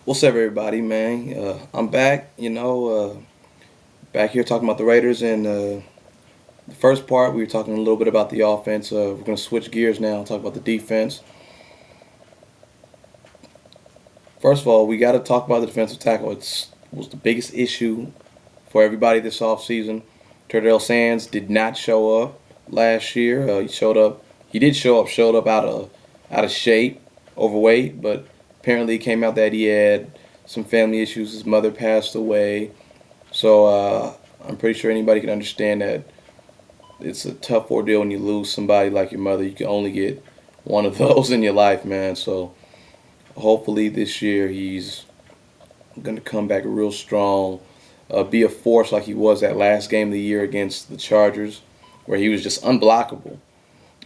What's up, everybody, man? I'm back, back here talking about the Raiders. And the first part, we were talking a little bit about the offense. We're going to switch gears now and talk about the defense. First of all, we got to talk about the defensive tackle. It was the biggest issue for everybody this offseason. Turdell Sands did not show up last year. He showed up. He did show up. Showed up out of shape, overweight, but apparently it came out that he had some family issues. His mother passed away. So I'm pretty sure anybody can understand that it's a tough ordeal when you lose somebody like your mother. You can only get one of those in your life, man. So hopefully this year he's going to come back real strong, be a force like he was that last game of the year against the Chargers, where he was just unblockable.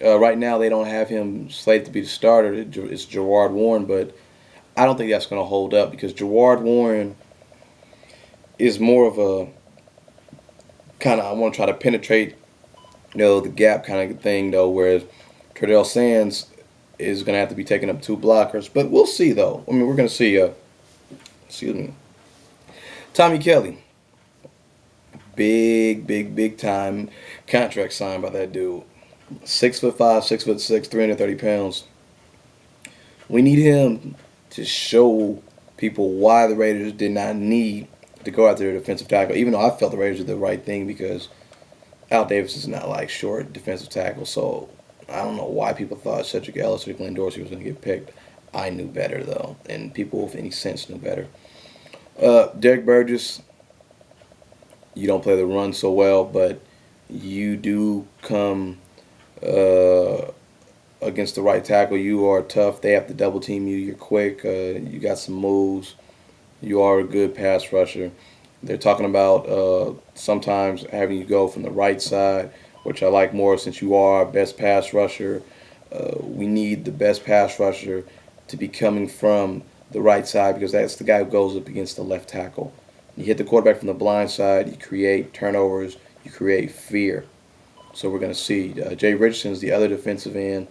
Right now they don't have him slated to be the starter. It's Jawad Warren, but I don't think that's going to hold up because Jawad Warren is more of a kind of I want to try to penetrate, the gap kind of thing though. Whereas Turdell Sands is going to have to be taking up two blockers, but we'll see though. I mean, we're going to see. Excuse me, Tommy Kelly, big time contract signed by that dude. 6'5", 6'6", 330 pounds. We need him to show people why the Raiders did not need to go after their defensive tackle. Even though I felt the Raiders did the right thing because Al Davis is not like short defensive tackle, so I don't know why people thought Cedric Ellis or Glenn Dorsey was going to get picked. I knew better though, and people with any sense knew better. Derek Burgess, you don't play the run so well, but you do come uh, against the right tackle. You are tough. They have to double team you. You're quick. You got some moves. You are a good pass rusher. They're talking about sometimes having you go from the right side, which I like more since you are our best pass rusher. We need the best pass rusher to be coming from the right side because that's the guy who goes up against the left tackle. You hit the quarterback from the blind side, you create turnovers, you create fear. So we're going to see. Jay Richardson's the other defensive end.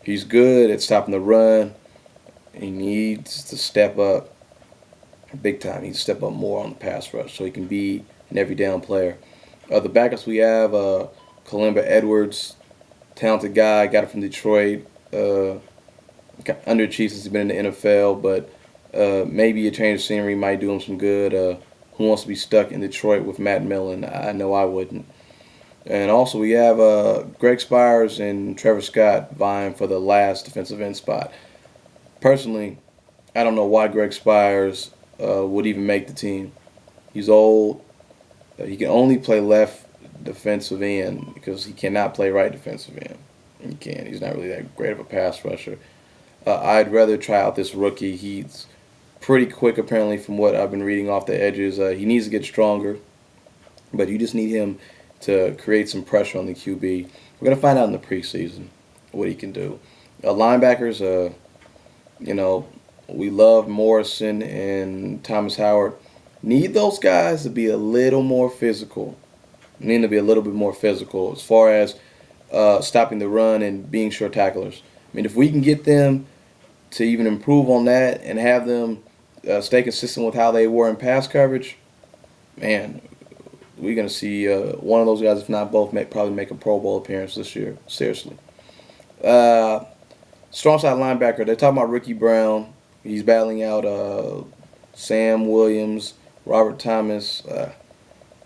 He's good at stopping the run. He needs to step up big time. He needs to step up more on the pass rush so he can be an every down player. The backups we have, Kalimba Edwards, talented guy, got it from Detroit. Underachieved since he's been in the NFL, but maybe a change of scenery might do him some good. Who wants to be stuck in Detroit with Matt Millen? I know I wouldn't. And also we have Greg Spires and Trevor Scott vying for the last defensive end spot. Personally, I don't know why Greg Spires would even make the team. He's old. He can only play left defensive end because he cannot play right defensive end. He can't. He's not really that great of a pass rusher. I'd rather try out this rookie. He's pretty quick, apparently, from what I've been reading off the edges. He needs to get stronger, but you just need him to create some pressure on the QB. We're going to find out in the preseason what he can do. Linebackers, we love Morrison and Thomas Howard. Need those guys to be a little more physical. Need to be a little bit more physical as far as stopping the run and being short tacklers. I mean, if we can get them to even improve on that and have them stay consistent with how they were in pass coverage, man, we're going to see one of those guys, if not both, probably make a Pro Bowl appearance this year. Seriously. Uh, Strong side linebacker, they're talking about Ricky Brown. He's battling out Sam Williams, Robert Thomas.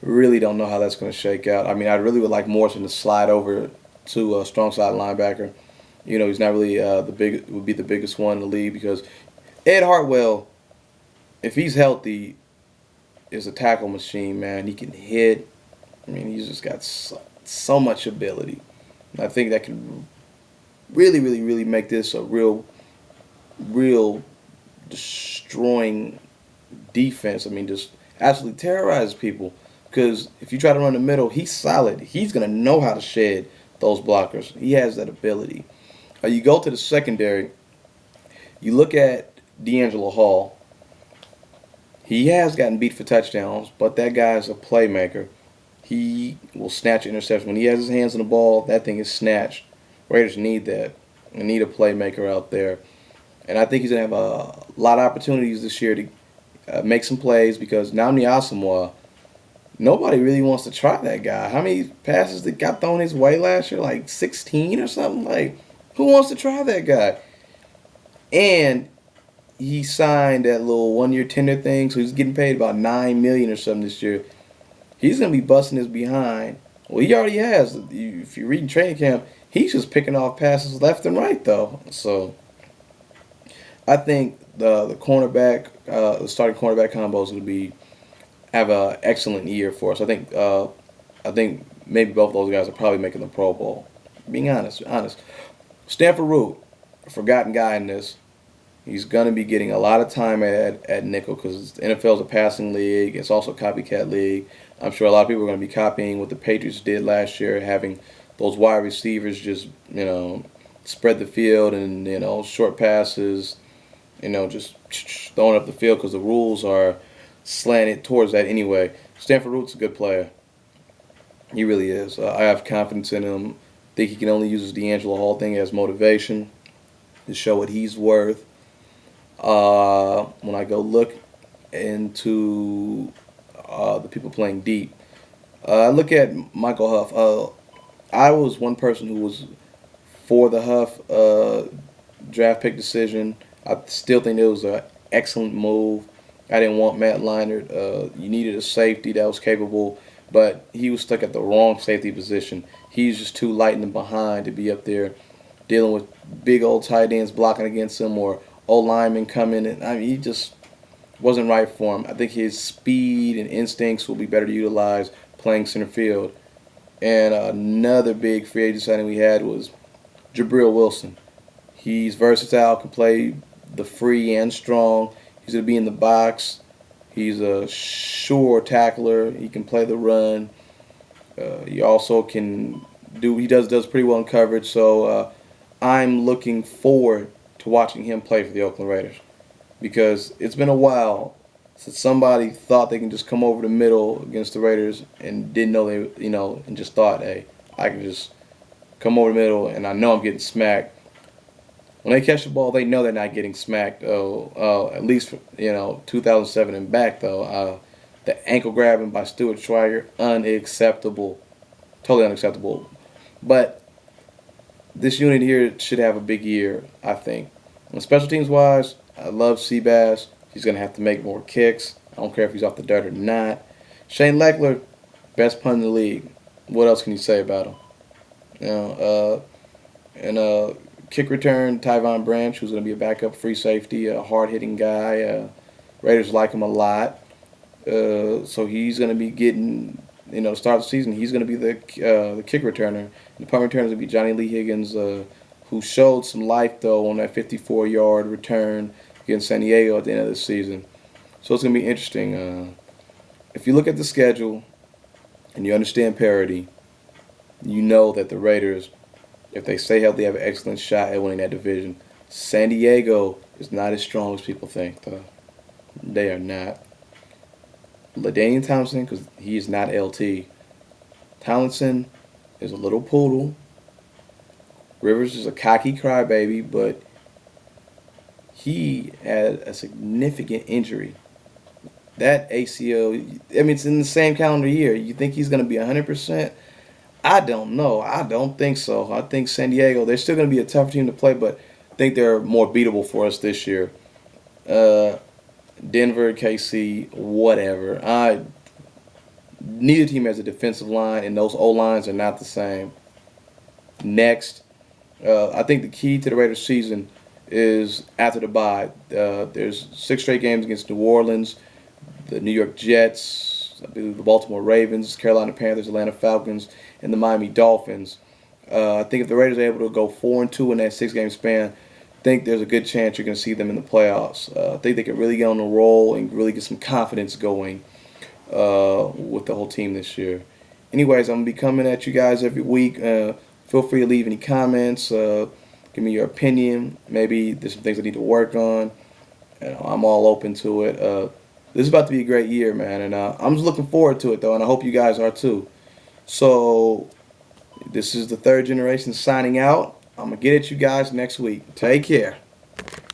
Really don't know how that's going to shake out. I mean, I really would like Morrison to slide over to a strong side linebacker. He's not really would be the biggest one in the league because Ed Hartwell, if he's healthy, is a tackle machine, man. He can hit. I mean, he's just got so much ability. And I think that can really make this a real destroying defense. I mean, just absolutely terrorize people. Because if you try to run the middle, he's solid. He's going to know how to shed those blockers. He has that ability. You go to the secondary, you look at D'Angelo Hall. He has gotten beat for touchdowns, but that guy is a playmaker. He will snatch an interception. When he has his hands on the ball, that thing is snatched. Raiders need that. They need a playmaker out there. And I think he's going to have a lot of opportunities this year to make some plays because Namdi Asamoah, nobody really wants to try that guy. How many passes that got thrown his way last year? Like 16 or something? Like, who wants to try that guy? And he signed that little 1 year tender thing, so he's getting paid about $9 million or something this year. He's gonna be busting his behind. Well, he already has. If you're reading training camp, he's just picking off passes left and right though. So I think the starting cornerback combo is gonna be have an excellent year for us. I think maybe both of those guys are probably making the Pro Bowl. Being honest. Stanford Root, a forgotten guy in this. He's going to be getting a lot of time at nickel because the NFL is a passing league. It's also a copycat league. I'm sure a lot of people are going to be copying what the Patriots did last year, having those wide receivers just, spread the field and, short passes, just throwing up the field because the rules are slanted towards that anyway. Stanford Root's a good player. He really is. I have confidence in him. Think he can only use his D'Angelo Hall thing as motivation to show what he's worth. When I go look into the people playing deep, I look at Michael Huff. I was one person who was for the Huff draft pick decision. I still think it was an excellent move. I didn't want Matt Leinart. You needed a safety that was capable, but he was stuck at the wrong safety position. He's just too light in the behind to be up there dealing with big old tight ends blocking against him or old linemen coming. And I mean, he just wasn't right for him. I think his speed and instincts will be better utilized playing center field. And another big free agent signing we had was Jabril Wilson. He's versatile, can play the free and strong. He's going to be in the box. He's a sure tackler. He can play the run. He also can he does pretty well in coverage. So I'm looking forward to watching him play for the Oakland Raiders because it's been a while since somebody thought they can just come over the middle against the Raiders and didn't know and just thought, hey, I can just come over the middle and I know I'm getting smacked. When they catch the ball, they know they're not getting smacked. At least 2007 and back though. The ankle grabbing by Stuart Schweiger, unacceptable, totally unacceptable. But this unit here should have a big year, I think. On special teams wise, I love Seabass. He's gonna have to make more kicks. I don't care if he's off the dirt or not. Shane Leckler, best punt in the league. What else can you say about him? And kick return, Tyvon Branch, who's going to be a backup free safety, a hard-hitting guy. Raiders like him a lot. So he's going to be getting, to start the season, he's going to be the kick returner. The punt returner is going to be Johnny Lee Higgins, who showed some life, though, on that 54-yard return against San Diego at the end of the season. So it's going to be interesting. If you look at the schedule and you understand parity, you know that the Raiders, if they stay healthy, have an excellent shot at winning that division. San Diego is not as strong as people think, though. They are not. LaDainian Thompson, because he is not LT. Tomlinson is a little poodle. Rivers is a cocky crybaby, but he had a significant injury. That ACL, it's in the same calendar year. You think he's going to be 100%? I don't know. I don't think so. I think San Diego, they're still going to be a tough team to play, but I think they're more beatable for us this year. Denver, KC, whatever. Neither team has a defensive line, and those O-lines are not the same. Next, I think the key to the Raiders season is after the bye. There's 6 straight games against New Orleans, the New York Jets, I believe the Baltimore Ravens, Carolina Panthers, Atlanta Falcons, and the Miami Dolphins. I think if the Raiders are able to go 4-2 in that 6-game span, I think there's a good chance you're going to see them in the playoffs. I think they can really get on the roll and really get some confidence going with the whole team this year. Anyways, I'm going to be coming at you guys every week. Feel free to leave any comments. Give me your opinion. Maybe there's some things I need to work on. I'm all open to it. This is about to be a great year, man, and I'm just looking forward to it, though, and I hope you guys are too. So this is the Third Generation signing out. I'm going to get at you guys next week. Take care.